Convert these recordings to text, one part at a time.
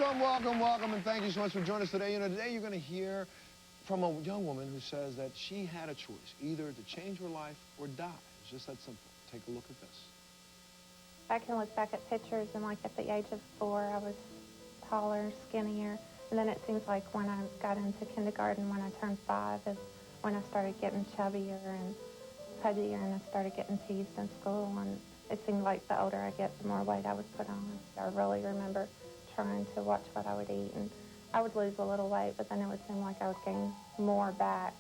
Welcome, welcome, welcome, and thank you so much for joining us today. You know, today you're going to hear from a young woman who says that she had a choice, either to change her life or die. It's just that simple. Take a look at this. I can look back at pictures, and like at the age of 4, I was taller, skinnier, and then it seems like when I got into kindergarten, when I turned 5, is when I started getting chubbier and pudgier, and I started getting teased in school, and it seemed like the older I get, the more weight I would put on. I really remember trying to watch what I would eat, and I would lose a little weight, but then it would seem like I would gain more back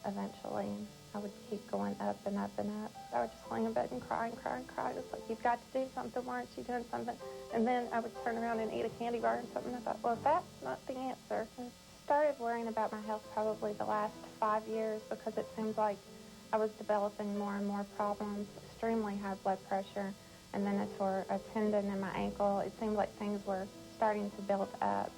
eventually, and I would keep going up and up and up. I would just lay in bed and cry and cry and cry. It was like, you've got to do something. Why aren't you doing something? And then I would turn around and eat a candy bar and something. I thought, well, that's not the answer. I started worrying about my health probably the last 5 years because it seems like I was developing more and more problems, extremely high blood pressure, and then I tore a tendon in my ankle. It seemed like things were starting to build up.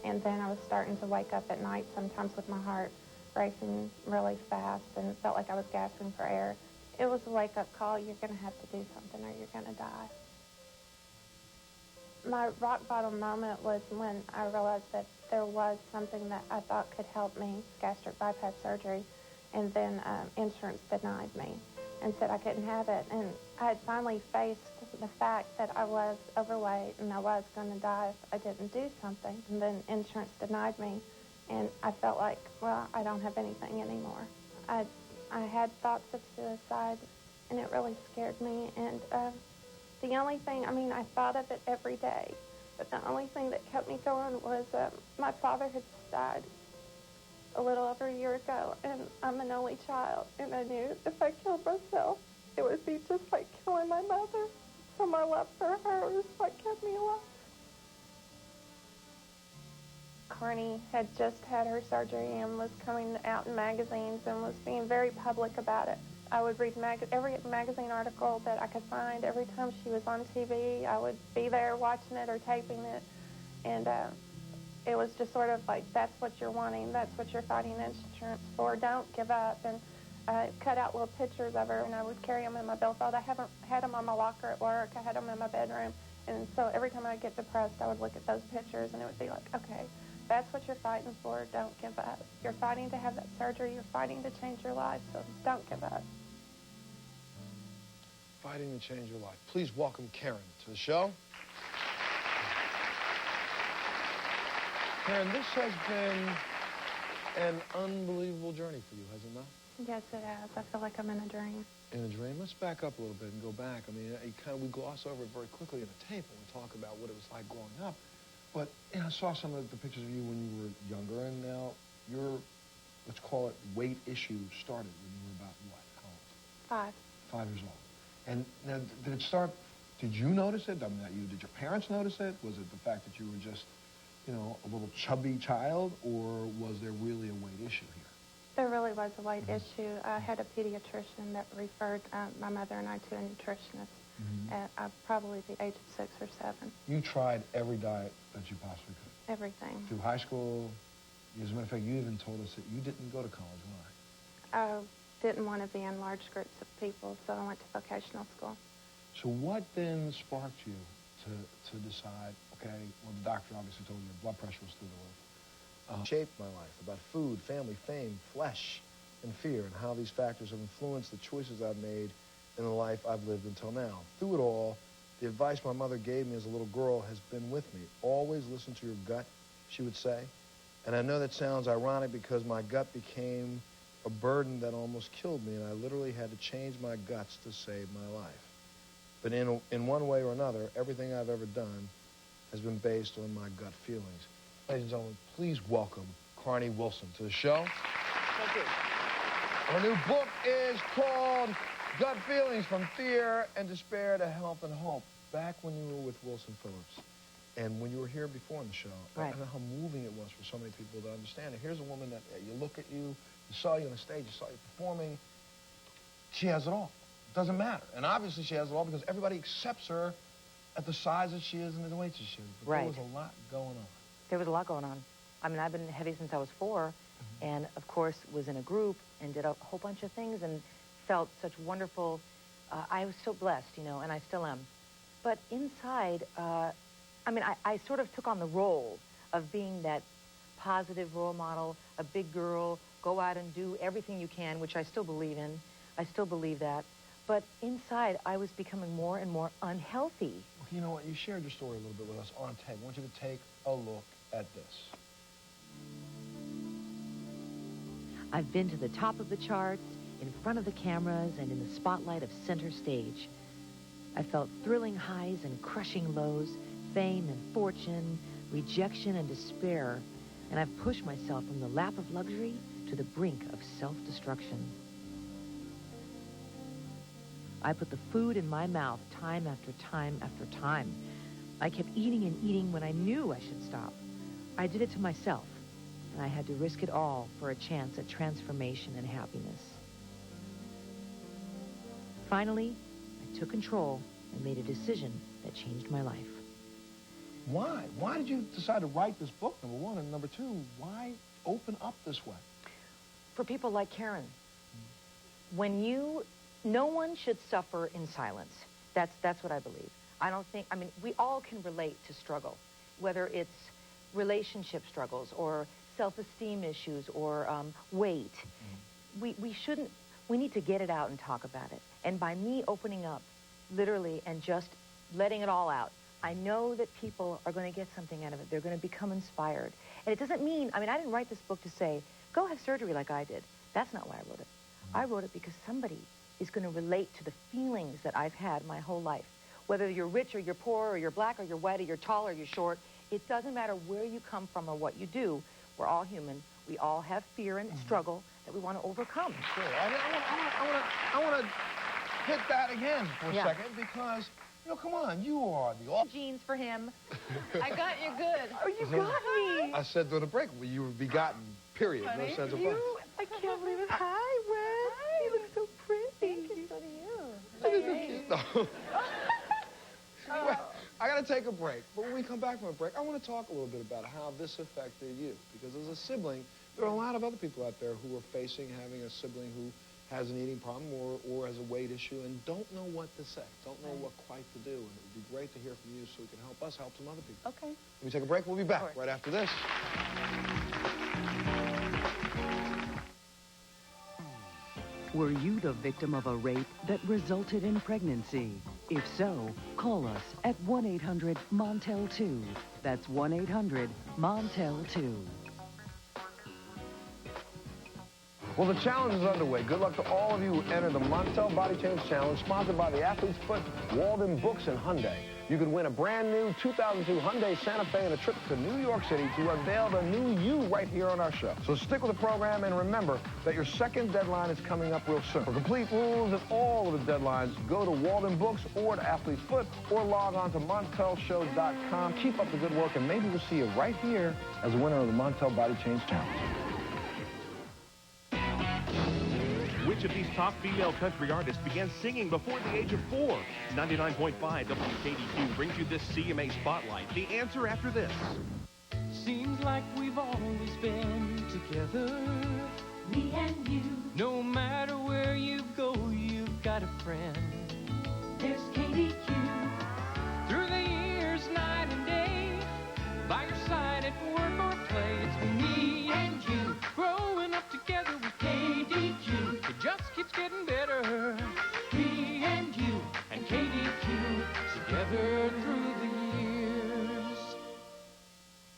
And then I was starting to wake up at night sometimes with my heart racing really fast, and it felt like I was gasping for air. It was a wake-up call. You're going to have to do something or you're going to die. My rock-bottom moment was when I realized that there was something that I thought could help me, gastric bypass surgery, and then insurance denied me and said I couldn't have it. And I had finally faced the fact that I was overweight and I was going to die if I didn't do something. And then insurance denied me, and I felt like, well, I don't have anything anymore. I had thoughts of suicide, and it really scared me. And the only thing, I mean, I thought of it every day, but the only thing that kept me going was my father had died a little over a year ago, and I'm an only child, and I knew if I killed myself, it would be just like killing my mother. So my love for her was what kept me alive. Carnie had just had her surgery and was coming out in magazines and was being very public about it. I would read every magazine article that I could find. Every time she was on TV, I would be there watching it or taping it, and it was just sort of like, that's what you're wanting, that's what you're fighting insurance for, don't give up. And I cut out little pictures of her, and I would carry them in my billfold. I haven't had them on my locker at work. I had them in my bedroom. And so every time I get depressed, I would look at those pictures, and it would be like, okay, that's what you're fighting for, don't give up. You're fighting to have that surgery, you're fighting to change your life, so don't give up. Fighting to change your life. Please welcome Karen to the show. Karen, this has been an unbelievable journey for you, has it not? Yes, it has. I feel like I'm in a dream. In a dream? Let's back up a little bit and go back. I mean, we gloss over it very quickly in the tape when we talk about what it was like growing up. But, you know, I saw some of the pictures of you when you were younger, and now your, let's call it, weight issue started when you were about, what, how old? 5. 5 years old. And now, did it start, did you notice it? I mean, did your parents notice it? Was it the fact that you were just, you know, a little chubby child, or was there really a weight issue here? There really was a weight issue. I had a pediatrician that referred my mother and I to a nutritionist at probably the age of 6 or 7. You tried every diet that you possibly could? Everything. Through high school? As a matter of fact, you even told us that you didn't go to college. Why? I didn't want to be in large groups of people, so I went to vocational school. So what then sparked you to decide, okay, well, the doctor obviously told you your blood pressure was through the roof. Shaped my life about food, family, fame, flesh, and fear, and how these factors have influenced the choices I've made in the life I've lived until now. Through it all, the advice my mother gave me as a little girl has been with me. Always listen to your gut, she would say. And I know that sounds ironic because my gut became a burden that almost killed me, and I literally had to change my guts to save my life. But in one way or another, everything I've ever done has been based on my gut feelings. Ladies and gentlemen, please welcome Carnie Wilson to the show. Thank you. Her new book is called Gut Feelings, From Fear and Despair to Health and Hope. Back when you were with Wilson Phillips, and when you were here before in the show, right. I know how moving it was for so many people to understand it. Here's a woman that you look at you saw you on the stage, you saw you performing. She has it all. It doesn't matter. And obviously she has it all because everybody accepts her at the size that she is and the weight that she is. But right. there was a lot going on. There was a lot going on. I mean, I've been heavy since I was 4, and of course was in a group and did a whole bunch of things and felt such wonderful, I was so blessed, you know, and I still am. But inside, I mean, I sort of took on the role of being that positive role model, a big girl, go out and do everything you can, which I still believe in. I still believe that. But inside, I was becoming more and more unhealthy. Well, you know what? You shared your story a little bit with us on tape. I want you to take a look at this. I've been to the top of the charts, in front of the cameras, and in the spotlight of center stage. I felt thrilling highs and crushing lows, fame and fortune, rejection and despair, and I've pushed myself from the lap of luxury to the brink of self-destruction. I put the food in my mouth time after time after time. I kept eating and eating when I knew I should stop. I did it to myself, and I had to risk it all for a chance at transformation and happiness. Finally, I took control and made a decision that changed my life. Why? Why did you decide to write this book, number one? And number two, why open up this way? For people like Karen, no one should suffer in silence. That's what I believe. I mean, we all can relate to struggle, whether it's relationship struggles or self-esteem issues or weight. We need to get it out and talk about it. And by me opening up, literally, and just letting it all out, I know that people are going to get something out of it. They're going to become inspired. And it doesn't mean, I mean, I didn't write this book to say, go have surgery like I did. That's not why I wrote it. I wrote it because somebody is going to relate to the feelings that I've had my whole life. Whether you're rich or you're poor or you're black or you're white or you're tall or you're short, it doesn't matter where you come from or what you do. We're all human. We all have fear and struggle that we want to overcome. Sure. I want to hit that again for a second because, you know, come on, you are the awesome. Jeans for him. I got you good. Oh, you got me. I said during the break, well, you were begotten, period. Honey, no sense of both. I can't believe it. Hi, Red. Hi. You look so pretty. Thank you. So do you. That isn't cute, though. Well, I got to take a break. But when we come back from a break, I want to talk a little bit about how this affected you. Because as a sibling, there are a lot of other people out there who are facing having a sibling who has an eating problem or has a weight issue and don't know what to say, don't know what quite to do. And it would be great to hear from you so you can help us help some other people. Okay. Let me take a break. We'll be back right after this. Were you the victim of a rape that resulted in pregnancy? If so, call us at 1-800-MONTEL-2. That's 1-800-MONTEL-2. Well, the challenge is underway. Good luck to all of you who enter the Montel Body Change Challenge, sponsored by the Athlete's Foot, Walden Books, and Hyundai. You could win a brand new 2002 Hyundai Santa Fe and a trip to New York City to unveil the new you right here on our show. So stick with the program and remember that your second deadline is coming up real soon. For complete rules and all of the deadlines, go to Walden Books or to Athlete's Foot or log on to MontelShow.com. Keep up the good work and maybe we'll see you right here as a winner of the Montel Body Change Challenge. Which of these top female country artists began singing before the age of 4? 99.5 WKDQ brings you this CMA Spotlight. The answer after this. Seems like we've always been together, me and you. No matter where you go, you've got a friend. There's KDQ. Through the years, night and day, by your side at work or play, it's me and you, growing up together with KDQ. It just keeps getting better. Me and you and KDQ, together through the years.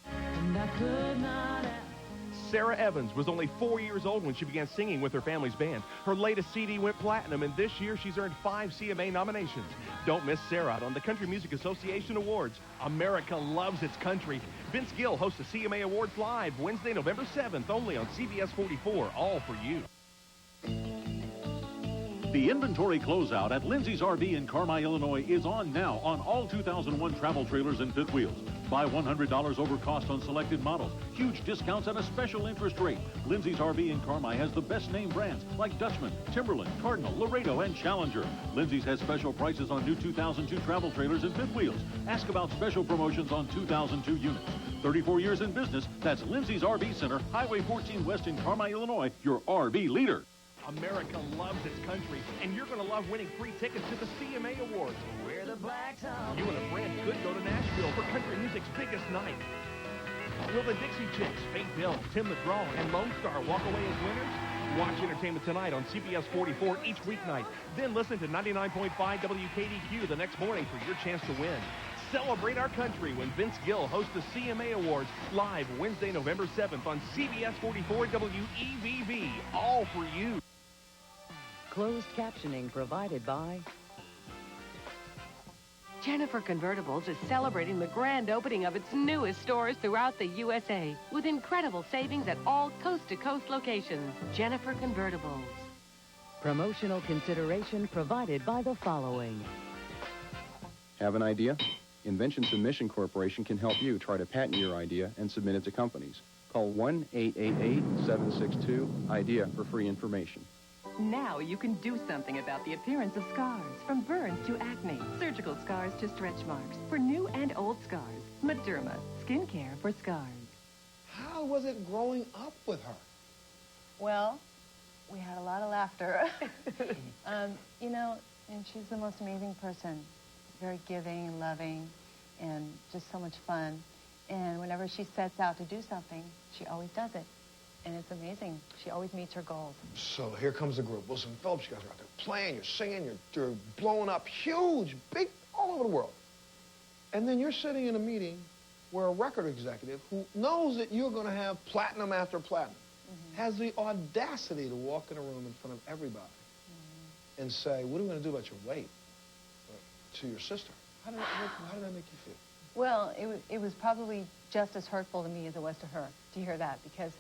And I could not ask. Sarah Evans was only 4 years old when she began singing with her family's band. Her latest CD went platinum, and this year she's earned 5 CMA nominations. Don't miss Sarah out on the Country Music Association Awards. America loves its country. Vince Gill hosts the CMA Awards Live Wednesday, November 7th, only on CBS 44, all for you. The inventory closeout at Lindsay's RV in Carmi, Illinois is on now on all 2001 travel trailers and fifth wheels. Buy $100 over cost on selected models. Huge discounts at a special interest rate. Lindsay's RV in Carmi has the best name brands like Dutchman, Timberland, Cardinal, Laredo, and Challenger. Lindsay's has special prices on new 2002 travel trailers and fifth wheels. Ask about special promotions on 2002 units. 34 years in business, that's Lindsay's RV Center, Highway 14 West in Carmi, Illinois, your RV leader. America loves its country, and you're going to love winning free tickets to the CMA Awards. Where the blacktop. You and a friend could go to Nashville Nashville for country music's biggest night. Will the Dixie Chicks, Faith Hill, Tim McGraw, and Lone Star walk away as winners? Watch Entertainment Tonight on CBS 44 each weeknight. Then listen to 99.5 WKDQ the next morning for your chance to win. Celebrate our country when Vince Gill hosts the CMA Awards live Wednesday, November 7th on CBS 44 WEVV. All for you. Closed captioning provided by Jennifer Convertibles is celebrating the grand opening of its newest stores throughout the USA with incredible savings at all coast-to-coast locations. Jennifer Convertibles. promotional consideration provided by the following. Have an idea? Invention Submission Corporation can help you try to patent your idea and submit it to companies. Call 1-888-762-IDEA for free information. Now you can do something about the appearance of scars, from burns to acne, surgical scars to stretch marks, for new and old scars. Mederma, skincare for scars. How was it growing up with her? Well, we had a lot of laughter. You know, and she's the most amazing person. Very giving and loving and just so much fun. And whenever she sets out to do something, she always does it. And it's amazing. She always meets her goals. So here comes the group. Wilson Phillips, you guys are out there playing, you're singing, you're blowing up huge, big, all over the world. And then you're sitting in a meeting where a record executive who knows that you're going to have platinum after platinum has the audacity to walk in a room in front of everybody and say, what are we going to do about your weight to your sister? How did that make you feel? Well, it was probably just as hurtful to me as it was to her to hear that, because,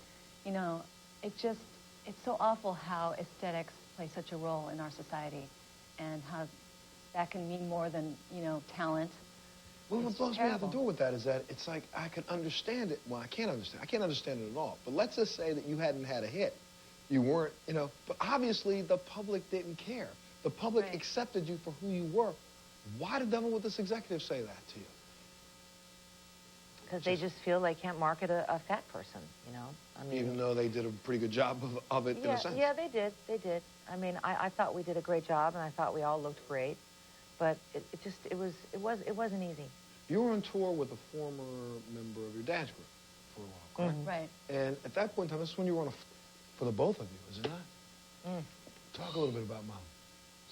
you know, it's so awful how aesthetics play such a role in our society and how that can mean more than, you know, talent. Well, what blows me out the door with that is that it's like I can understand it. Well, I can't understand it at all. But let's just say that you hadn't had a hit. You weren't, you know, but obviously the public didn't care. The public accepted you for who you were. Why the devil would this executive say that to you? Because they just feel they can't market a fat person, you know? I mean, even though they did a pretty good job of it in a sense. Yeah, they did. They did. I mean, I thought we did a great job, and I thought we all looked great. But it wasn't easy. You were on tour with a former member of your dad's group for a while, correct? Right. And at that point in time, this is when you were on for the both of you, is it not? Talk a little bit about Mom.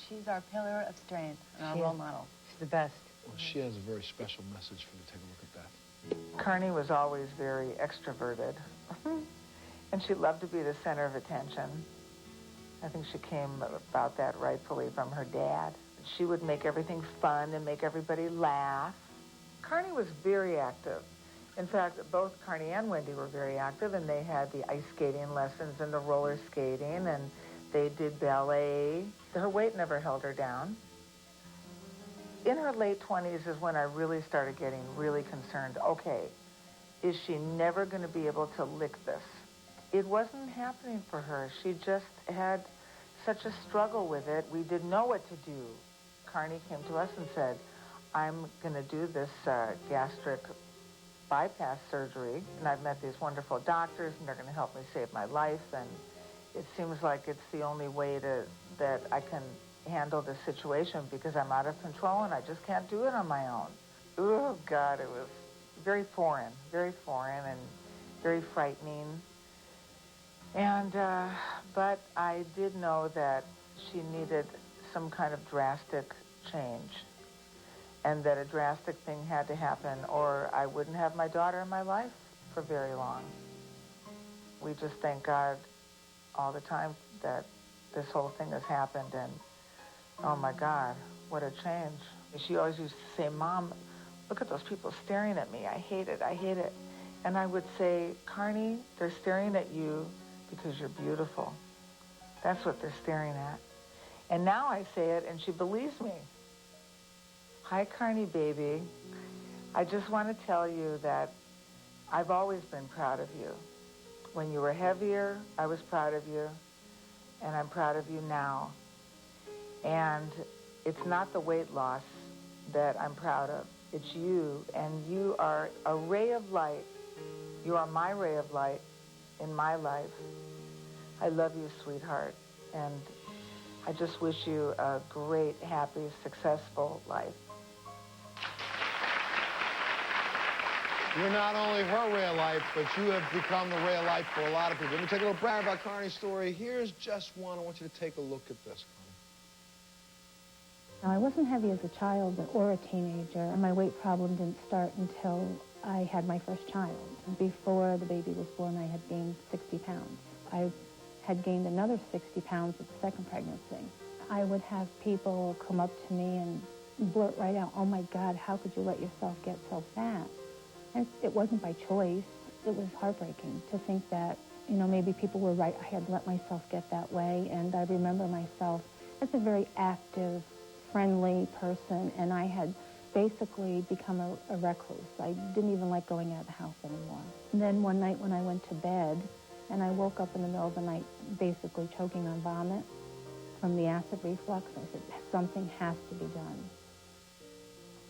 She's our pillar of strength and our role model. She's the best. Well, she has a very special message for you. Take a look at that. Carnie was always very extroverted, and she loved to be the center of attention. I think she came about that rightfully from her dad. She would make everything fun and make everybody laugh. Carnie was very active. In fact, both Carnie and Wendy were very active, and they had the ice skating lessons and the roller skating, and they did ballet. Her weight never held her down. In her late 20s is when I really started getting really concerned. Okay, is she never going to be able to lick this? It wasn't happening for her. She just had such a struggle with it. We didn't know what to do. Carnie came to us and said, I'm going to do this gastric bypass surgery, and I've met these wonderful doctors, and they're going to help me save my life, and it seems like it's the only way that I can handle the situation, because I'm out of control and I just can't do it on my own. Oh, God, it was very foreign and very frightening. And, but I did know that she needed some kind of drastic change, and that a drastic thing had to happen, or I wouldn't have my daughter in my life for very long. We just thank God all the time that this whole thing has happened, and oh my God, what a change. She always used to say, Mom, look at those people staring at me. I hate it, I hate it. And I would say, Carnie, they're staring at you because you're beautiful. That's what they're staring at. And now I say it, and she believes me. Hi, Carnie, baby. I just want to tell you that I've always been proud of you. When you were heavier, I was proud of you, and I'm proud of you now. And it's not the weight loss that I'm proud of. It's you, and you are a ray of light. You are my ray of light in my life. I love you, sweetheart, and I just wish you a great, happy, successful life. You're not only her ray of life, but you have become the ray of life for a lot of people. Let me take a little brag about Carnie's story. Here's just one. I want you to take a look at this, Now, I wasn't heavy as a child or a teenager, and my weight problem didn't start until I had my first child. Before the baby was born, I had gained 60 pounds. I had gained another 60 pounds with the second pregnancy. I would have people come up to me and blurt right out, "Oh my God, how could you let yourself get so fat?" And it wasn't by choice. It was heartbreaking to think that, you know, maybe people were right. I had let myself get that way, and I remember myself as a very active, friendly person, and I had basically become a recluse. I didn't even like going out of the house anymore. And then one night when I went to bed, and I woke up in the middle of the night basically choking on vomit from the acid reflux, I said, something has to be done.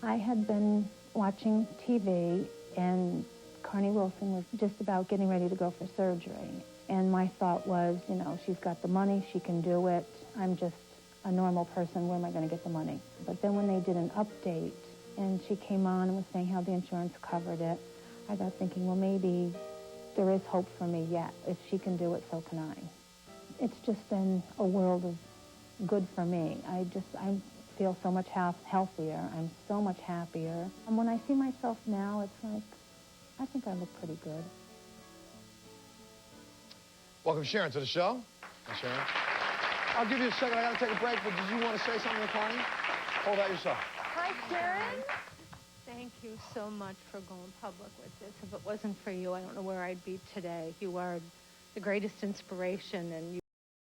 I had been watching TV, and Carnie Wilson was just about getting ready to go for surgery. And my thought was, you know, she's got the money, she can do it. I'm just a normal person, where am I going to get the money? But then when they did an update, and she came on and was saying how the insurance covered it, I got thinking, well, maybe there is hope for me yet. If she can do it, so can I. It's just been a world of good for me. I feel so much healthier. I'm so much happier. And when I see myself now, it's like, I think I look pretty good. Welcome, Sharon, to the show. Hi, Sharon. I'll give you a second. I got to take a break, but did you want to say something to Carnie? Hold out yourself. Hi, Sharon. Thank you so much for going public with this. If it wasn't for you, I don't know where I'd be today. You are the greatest inspiration, and